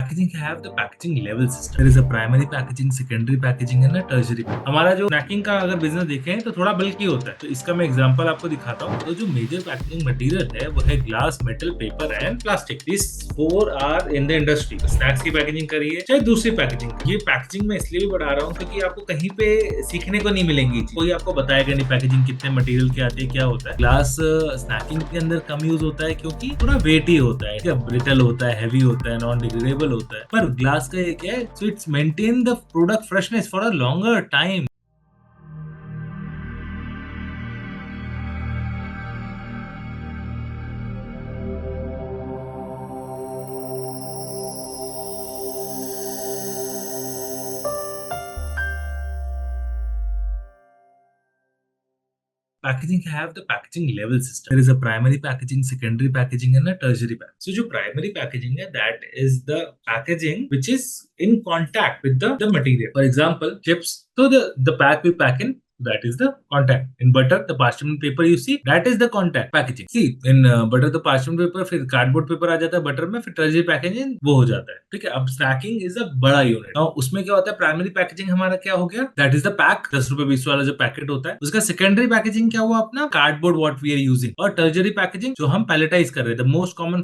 Packaging have the packaging level system. There is a primary packaging, secondary packaging and a tertiary. हमारा जो snaking का अगर business देखें तो थोड़ा बल्कि होता है, तो इसका मैं एग्जांपल आपको दिखाता हूँ। तो जो मेजर पैकेजिंग मटेरियल है वो है glass, metal, paper and plastic. This four are in the industry. Snacks की पैकेजिंग करिए चाहे दूसरी पैकेजिंग। ये पैकेजिंग मैं इसलिए भी बढ़ा रहा हूँ क्योंकि आपको कहीं पे सीखने को नहीं मिलेंगी, कोई आपको बताएगा नहीं पैकेजिंग कितने मटेरियल के आते हैं, क्या होता है। ग्लास स्नैकिंग के अंदर कम यूज होता है क्योंकि थोड़ा वेटी होता है, ब्रिटल होता है, हैवी होता है, नॉन डिग्रेडेबल होता है। पर ग्लास का ये क्या है, so it's maintain the product freshness for a longer time. Packaging have the packaging level system. There is a primary packaging, secondary packaging, and a tertiary packaging. So, जो primary packaging है, that is the packaging which is in contact with the material. For example, chips. So the pack we pack in, that is the contact. In butter, the parchment paper you see, that is the contact packaging. See, in butter the parchment paper, फिर cardboard paper आ जाता है butter में, फिर tertiary packaging वो हो जाता है। ठीक है, अब snacking is a बड़ा यूनिट। now उसमें क्या होता है, प्राइमरी पैकेजिंग हमारा क्या हो गया, that is the pack, 10 रुपए 20 वाला जो पैकेट होता है। उसका सेकेंडरी पैकेजिंग क्या हुआ अपना, cardboard what we are using. और टर्जरी पैकेजिंग जो हम पैलेटाइज कर रहे हैं, the most common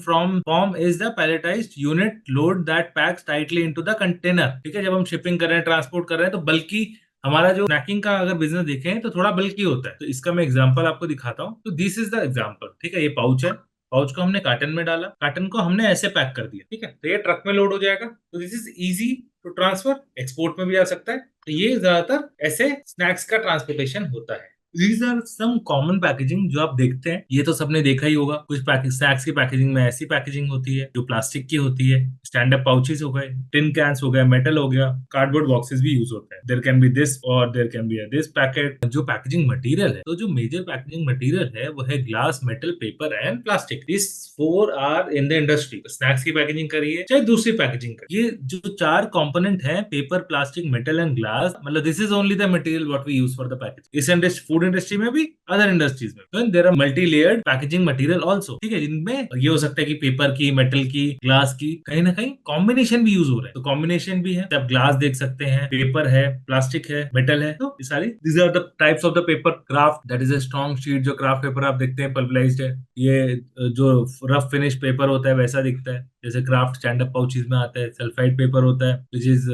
form is the palletized unit load that packs tightly into the container. ठीक है, जब हम शिपिंग कर रहे हैं, ट्रांसपोर्ट कर रहे हैं, तो बल्कि हमारा जो स्नैकिंग का अगर बिजनेस देखें तो थोड़ा बल्कि होता है। तो इसका मैं एग्जांपल आपको दिखाता हूँ। तो दिस इज द एग्जांपल। ठीक है, ये पाउच है, पाउच को हमने कार्टन में डाला, कार्टन को हमने ऐसे पैक कर दिया। ठीक है, तो ये ट्रक में लोड हो जाएगा। तो this is easy to transfer, export में भी आ सकता है। तो ये ज्यादातर ऐसे स्नैक्स का ट्रांसपोर्टेशन होता है। These are some common packaging जो आप देखते हैं, ये तो सबने देखा ही होगा। कुछ स्नैक्स की पैकेजिंग में ऐसी पैकेजिंग होती है जो प्लास्टिक की होती है, स्टैंड अप पाउचेस हो गए, टिन कैंस हो गए, मेटल हो गया, कार्डबोर्ड बॉक्सेस भी यूज होते हैं। देयर कैन बी दिस और there can be this packet. जो पैकेजिंग मटेरियल है, तो जो मेजर पैकेजिंग मटेरियल है वो है glass, metal, paper and plastic. This four are in the industry. Snacks की पैकेजिंग करिए चाहे दूसरी पैकेजिंग करिए, ये जो चार कंपोनेंट है, paper, plastic, metal and glass, मतलब this is only the material what we use for the packaging. इस इंडस्ट्री, फूड इंडस्ट्री में भी, अदर इंडस्ट्रीज में, तो there are multi layered packaging material also. ठीक है, जिनमें ये हो सकता है कि पेपर की, मेटल की, ग्लास की, कहीं ना कहीं कॉम्बिनेशन भी यूज हो रहा है। तो कॉम्बिनेशन भी है, आप ग्लास देख सकते हैं, पेपर है, प्लास्टिक है, मेटल है। तो ये सारी these are the types of the paper. Kraft, that is a strong sheet. जो क्राफ्ट पेपर आप देखते हैं पल्पलाइज्ड है। ये जो रफ फिनिश पेपर होता है वैसा दिखता है, जैसे क्राफ्ट स्टैंड अप पाउचेस में आता है। सल्फाइड पेपर होता है which is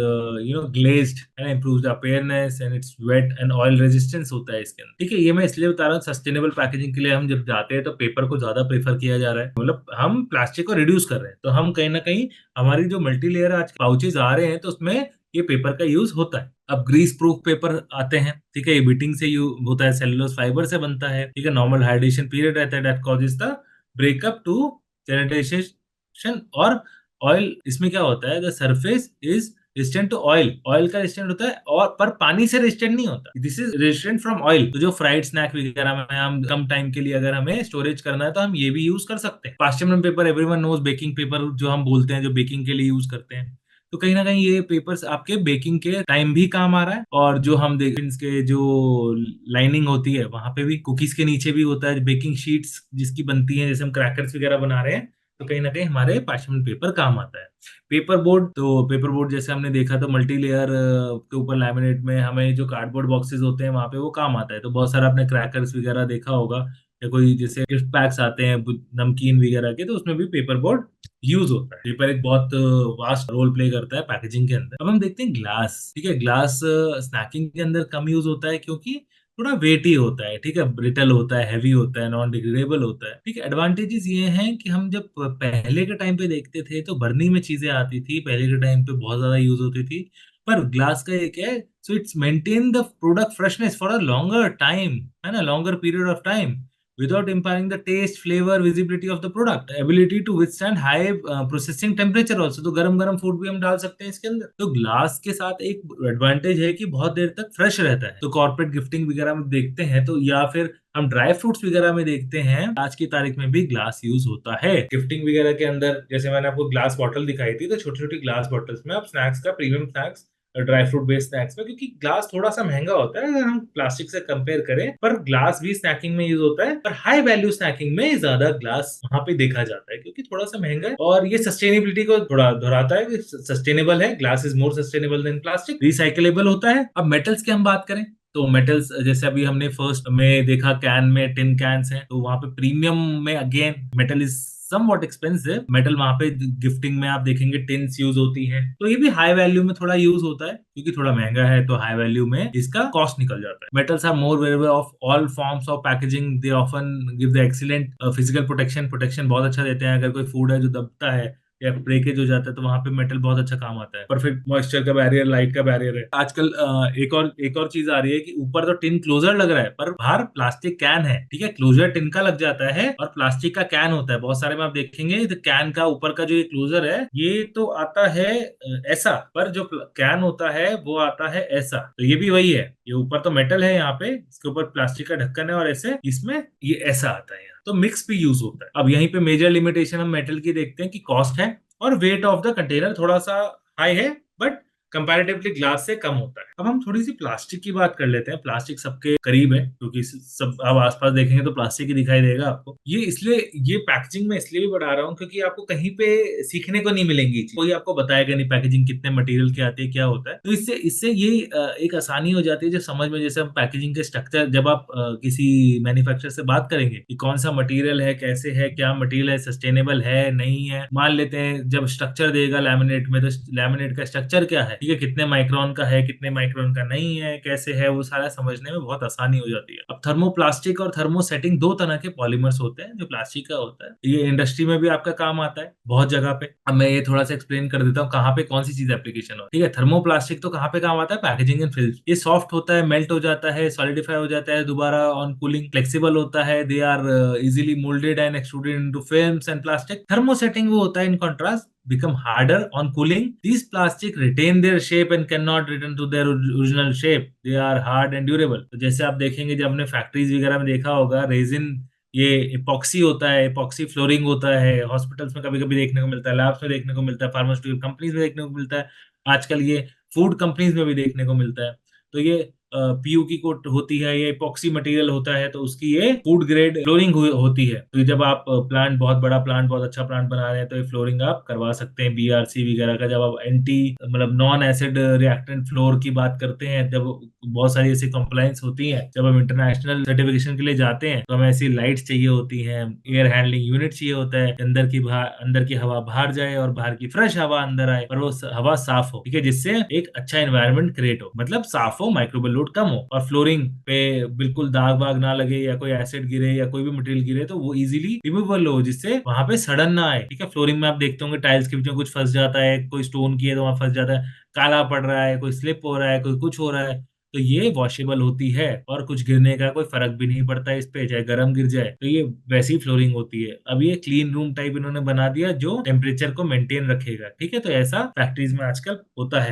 glazed and improves the appearance and its weight and oil resistance होता है इसके अंदर। ठीक है, ये मैं इसलिए बता रहा हूँ, सस्टेनेबल पैकेजिंग के लिए हम जब जाते हैं तो पेपर को ज्यादा प्रेफर किया जा रहा है। मतलब हम प्लास्टिक को रिड्यूस कर रहे हैं, तो हम कहीं ना कहीं हमारी जो मल्टी लेयर आज पाउचेज आ रहे हैं तो उसमें ये पेपर का यूज होता है। अब ग्रीस प्रूफ पेपर आते हैं। ठीक है, ये बीटिंग से यूज होता है, सेलुलोज फाइबर से बनता है। ठीक है, नॉर्मल हाइड्रेशन पीरियड रहता है, that causes the breakup to sanitisation. और ऑयल, इसमें क्या होता है, the surface is resistant to oil. Oil का रेजिस्टेंट होता है, और पर पानी से रेजिस्टेंट नहीं होता। This is resistant from oil. तो जो फ्राइड स्नैक वगैरह में हम कम टाइम के लिए अगर हमें स्टोरेज करना है तो हम ये भी यूज कर सकते हैं। Parchment paper, everyone knows, baking paper जो हम बोलते हैं, जो बेकिंग के लिए यूज करते हैं। तो कहीं ना कहीं ये पेपर्स आपके बेकिंग के टाइम भी काम आ रहा है। और जो हम देखें, इसके जो लाइनिंग होती है वहां पे भी, कुकीज के नीचे भी होता है बेकिंग शीट्स जिसकी बनती है, जैसे हम क्रैकर्स वगैरह बना रहे हैं, तो कहीं ना कहीं हमारे पार्चमेंट पेपर काम आता है। पेपर बोर्ड, तो पेपर बोर्ड जैसे हमने देखा तो मल्टी लेयर के ऊपर लैमिनेट में हमें जो कार्डबोर्ड बॉक्सेस होते हैं वहां पे वो काम आता है। तो बहुत सारा आपने क्रैकर्स वगैरह देखा होगा, या कोई जैसे गिफ्ट पैक्स आते हैं नमकीन वगैरह के, तो उसमें भी पेपर बोर्ड यूज होता है। पेपर एक बहुत वास्ट रोल प्ले करता है पैकेजिंग के अंदर। अब हम देखते हैं ग्लास। ठीक है, ग्लास स्नैकिंग के अंदर कम यूज होता है क्योंकि थोड़ा वेटी होता है। ठीक है, ब्रिटल होता है, हैवी होता है, नॉन डिग्रेडेबल होता है। ठीक है, एडवांटेजेस ये हैं कि हम जब पहले के टाइम पे देखते थे तो भरनी में चीजें आती थी, पहले के टाइम पे बहुत ज्यादा यूज होती थी। पर ग्लास का एक है, so it's maintain the product freshness for a longer time, है ना, longer period of time, without impairing the taste, flavor, visibility of the product, ability to withstand high processing temperature also। तो गरम गरम food भी हम डाल सकते हैं इसके अंदर। तो ग्लास के साथ एक एडवांटेज है कि बहुत देर तक फ्रेश रहता है। तो कॉर्पोरेट गिफ्टिंग वगैरह में देखते हैं तो, या फिर हम ड्राई फ्रूट्स वगैरह में देखते हैं, आज की तारीख में भी ग्लास यूज होता है गिफ्टिंग वगैरह के अंदर। जैसे मैंने आपको ग्लास बॉटल दिखाई थी, तो छोटी छोटी ग्लास बॉटल्स में आप स्नैक्स का, premium snacks dry fruit based snacks में, क्योंकि ग्लास थोड़ा सा महंगा होता है अगर हम प्लास्टिक से कंपेयर करें, पर ग्लास भी स्नैकिंग में यूज होता है, पर हाई वैल्यू स्नैकिंग में ज्यादा ग्लास वहां पे देखा जाता है क्योंकि थोड़ा सा महंगा है, और ये सस्टेनेबिलिटी को थोड़ा दोहराता है कि सस्टेनेबल है, glass is more sustainable than plastic, recyclable होता है। अब मेटल्स की हम बात करें तो मेटल्स जैसे अभी हमने फर्स्ट में देखा कैन में टिन कैंस हैं, तो वहां पे प्रीमियम में again metal is somewhat expensive, metal वहां पे गिफ्टिंग में आप देखेंगे टिन्स यूज होती हैं, तो ये भी हाई वैल्यू में थोड़ा यूज होता है क्योंकि थोड़ा महंगा है, तो हाई वैल्यू में इसका कॉस्ट निकल जाता है। Metals are more variable of all forms of packaging, they often give the excellent physical protection, protection बहुत अच्छा देते हैं, अगर कोई फूड है जो दबता है या ब्रेकेज हो जाता है तो वहां पे मेटल बहुत अच्छा काम आता है, परफेक्ट मॉइस्चर का बैरियर, लाइट का बैरियर है। आजकल एक और चीज आ रही है कि ऊपर तो टिन क्लोजर लग रहा है पर बाहर प्लास्टिक कैन है, ठीक है, क्लोजर टिन का लग जाता है और प्लास्टिक का कैन होता है, बहुत सारे में आप देखेंगे तो कैन का ऊपर का जो ये क्लोजर है ये तो आता है ऐसा, पर जो कैन होता है वो आता है ऐसा, तो ये भी वही है, ये ऊपर तो मेटल है, यहाँ पे इसके ऊपर प्लास्टिक का ढक्कन है और ऐसे इसमें ये ऐसा आता है, तो मिक्स भी यूज होता है। अब यहीं पे मेजर लिमिटेशन हम मेटल की देखते हैं कि कॉस्ट है और वेट ऑफ द कंटेनर थोड़ा सा हाई है, बट कंपैरेटिवली ग्लास से कम होता है। अब हम थोड़ी सी प्लास्टिक की बात कर लेते हैं, प्लास्टिक सबके करीब है क्योंकि सब आप आसपास देखेंगे तो प्लास्टिक ही दिखाई देगा आपको, ये इसलिए ये पैकेजिंग में इसलिए भी बढ़ा रहा हूँ क्योंकि आपको कहीं पे सीखने को नहीं मिलेंगी, कोई आपको बताएगा नहीं पैकेजिंग कितने मटेरियल की आती है क्या होता है, तो इससे इससे ये एक आसानी हो जाती है जो समझ में, जैसे हम पैकेजिंग के स्ट्रक्चर जब आप किसी मैन्युफैक्चरर से बात करेंगे कि कौन सा मटेरियल है, कैसे है, क्या मटेरियल है, सस्टेनेबल है नहीं है, मान लेते हैं जब स्ट्रक्चर देगा लैमिनेट में तो लैमिनेट का स्ट्रक्चर क्या है, ठीक है, कितने माइक्रोन का है, कितने माइक्रोन का नहीं है, कैसे है, वो सारा समझने में बहुत आसानी हो जाती है। अब थर्मोप्लास्टिक और थर्मोसेटिंग दो तरह के पॉलीमर्स होते हैं, जो प्लास्टिक का होता है ये इंडस्ट्री में भी आपका काम आता है बहुत जगह पे। अब मैं ये थोड़ा सा एक्सप्लेन कर देता हूँ कहाँ पे कौन सी चीज एप्लीकेशन हो, ठीक है। थर्मोप्लास्टिक तो कहाँ पे काम आता है, पैकेजिंग एंड फिल्म, ये सॉफ्ट होता है, मेल्ट हो जाता है, सॉलिडिफाई हो जाता है दोबारा ऑन कूलिंग, फ्लेक्सिबल होता है, they are easily moulded and extruded into films and plastic. Thermosetting वो होता है in contrast become harder on cooling. These plastic retain their shape and cannot return to their original shape. They are hard and durable. तो जैसे आप देखेंगे जब हमने factories वगैरह में देखा होगा रेजिन, ये इपॉक्सी होता है, इपॉक्सी फ्लोरिंग होता है, हॉस्पिटल्स में कभी कभी देखने को मिलता है, लैब्स में देखने को मिलता है, फार्मास्यूटिकल कंपनीज में देखने को मिलता है, आजकल ये फूड कंपनीज में भी देखने को मिलता है। तो ये पीयू की कोट होती है, ये इपॉक्सी मटेरियल होता है, तो उसकी ये फूड ग्रेड फ्लोरिंग होती है। तो जब आप प्लांट बहुत बड़ा प्लांट बहुत अच्छा प्लांट बना रहे हैं तो ये फ्लोरिंग आप करवा सकते हैं बीआरसी वगैरह का। जब आप एंटी मतलब नॉन एसिड रिएक्टेंट फ्लोर की बात करते हैं, जब बहुत सारी ऐसी कंप्लाइंस होती हैं, जब हम इंटरनेशनल सर्टिफिकेशन के लिए जाते हैं तो हमें ऐसी लाइट्स चाहिए होती हैं, एयर हैंडलिंग यूनिट चाहिए होता है, अंदर की हवा बाहर जाए और बाहर की फ्रेश हवा अंदर आए और वो हवा साफ हो, ठीक है, जिससे एक अच्छा एनवायरनमेंट क्रिएट हो, मतलब साफ हो, माइक्रोबियल लोड कम हो और फ्लोरिंग पे बिल्कुल दाग वाग ना लगे या कोई एसिड गिरे या कोई भी मटेरियल गिरे तो वो इजीली रिमूवेबल हो, जिससे वहां पे सड़न ना आए, ठीक है। फ्लोरिंग में आप देखते होंगे टाइल्स के बीच में कुछ फंस जाता है, कोई स्टोन की है तो वहां फंस जाता है, काला पड़ रहा है, कोई स्लिप हो रहा है, कोई कुछ हो रहा है, तो ये वॉशेबल होती है और कुछ गिरने का कोई फर्क भी नहीं पड़ता इस पे, चाहे गर्म गिर जाए, तो ये वैसी फ्लोरिंग होती है। अब ये क्लीन रूम टाइप इन्होंने बना दिया जो टेम्परेचर को मेंटेन रखेगा, ठीक है, तो ऐसा फैक्ट्रीज में आजकल होता है।